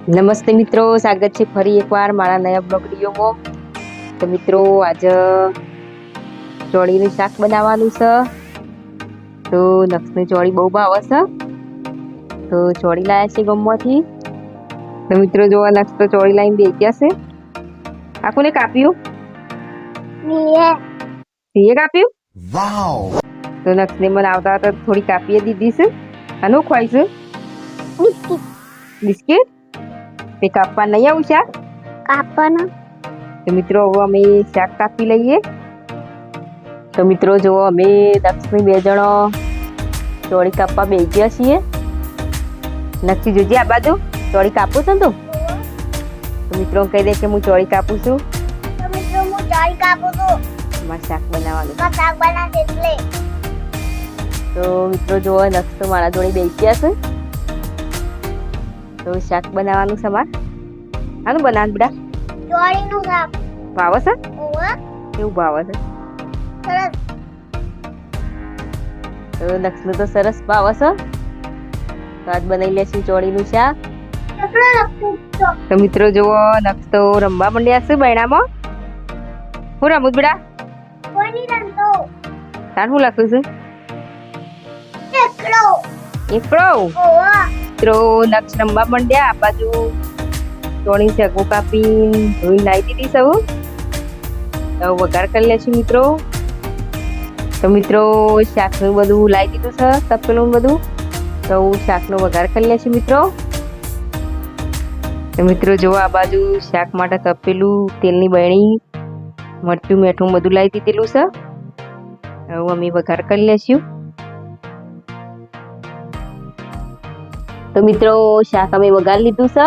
નમસ્તે મિત્રો, સ્વાગત છે ફરી એકવાર મારા નયા બ્લોગ વિડીયોમાં. તો મિત્રો આજે ચોળીનું શાક બનાવવાનું છે. તો નક્ષને ચોળી બહુ ભાવે છે, તો ચોળી લાયા છે ગામમાંથી. તો મિત્રો જો નક્ષ તો ચોળી લાવીને બેસી ગયા છે. આ કોને કાપ્યું? સિંહે કાપ્યું? વાવ! તો નક્ષને મને આવતા આવતા થોડી કાપી દીધી છે. આનું ખવાય છે બિસ્કિટ. તે કાપવા નહીં આવું શાક કાપવાના. તો મિત્રો હવે અમે શાક કાપી લઈએ. તો મિત્રો જો અમે દક્ષની બે જણો ચોળી કાપવા બેસી ગયા છીએ. નક્ષી જોજે આ બાજુ ચોળી કાપું છું તું. તો મિત્રો કહી દે કે હું ચોળી કાપું છું. તો મિત્રો હું ચોળી કાપું છું. મારે શાક બનાવવાનું. શાક બનાવે એટલે. તો મિત્રો જો નક્ષ તો મારા જોડે બેસી ગયા છે. તો શાક બનાવવાનું છે મારે. આનું બનાવવાનું બેટા? ચોળીનું શાક. ભાવે છે? ઓવા કેવું ભાવે છે? સરસ. તો નક્ષનું તો સરસ ભાવે છે. તો આજ બનાવી લેશું ચોળીનું શાક. તો મિત્રો જુઓ નક્ષ તો રમવા માંડ્યા છે બૈણામાં. હું રમું બેટા? કોની રંતો? તાર શું લખ્યું છે? એકડો. એકડો. ઓવા મિત્રો નક્ષ રમવા માંડ્યા. આ બાજુ ચોળી સગો કાપી ધોઈને લાવી દીધી સૌ. તો વઘાર કરી લેશું મિત્રો. તો મિત્રો શાકનું બધું લાવી દીધું છે, તપેલું બધું. તો શાકનો વઘાર કરી લેશું મિત્રો. તો મિત્રો જો આ બાજુ શાક માટે તપેલું, તેલની બરણી, મરચું, મીઠું બધું લાવી દીધેલું છે. હવે અમે વઘાર કરી લેશું. તો મિત્રો શાક અમે વઘારી લીધું છે.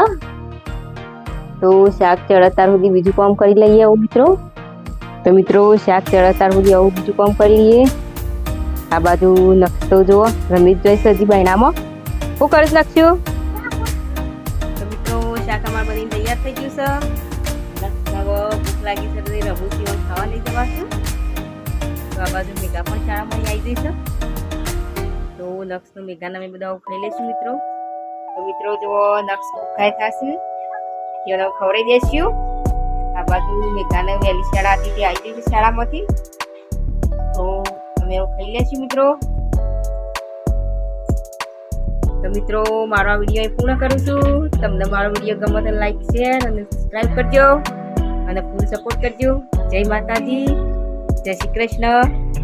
તો શાક ચડતાર સુધી બીજું કામ કરી લઈએ આવું મિત્રો. તો મિત્રો શાક ચડતાર સુધી આવું બીજું કામ કરી લઈએ. આ બાજુ નક્ષતો જુઓ રમી જ જોઈશે હજી બહેણામાં. શું કરીશ નક્ષ્યું? તો મિત્રો શાક અમારે બની તૈયાર થઈ ગયું છે. નક્ષ હવે ભૂખ લાગી છે તો રમું સીવન ખાવા લઈ જવાશું. તો આ બાજુ મેઘા પણ શાળામાં આવી ગઈ છે. તો નક્ષનું મેઘાને અમે બધા ખાઈ લઈશું મિત્રો. તો મિત્રો જુઓ નક્ષ ભૂખાય થશે એને ખવડાવી દઈશું. આ બાજુ મેઘાને વહેલી શાળા હતી તે આવી ગઈ છે શાળામાંથી. તો અમે એવું ખાઈ લઈશું મિત્રો. તો મિત્રો મારો આ વિડીયો પૂર્ણ કરું છું. તમને મારો વિડીયો ગમે તો લાઈક, શેર અને સબસ્ક્રાઈબ કરજો અને ફૂલ સપોર્ટ કરજો. જય માતાજી, જય શ્રી કૃષ્ણ.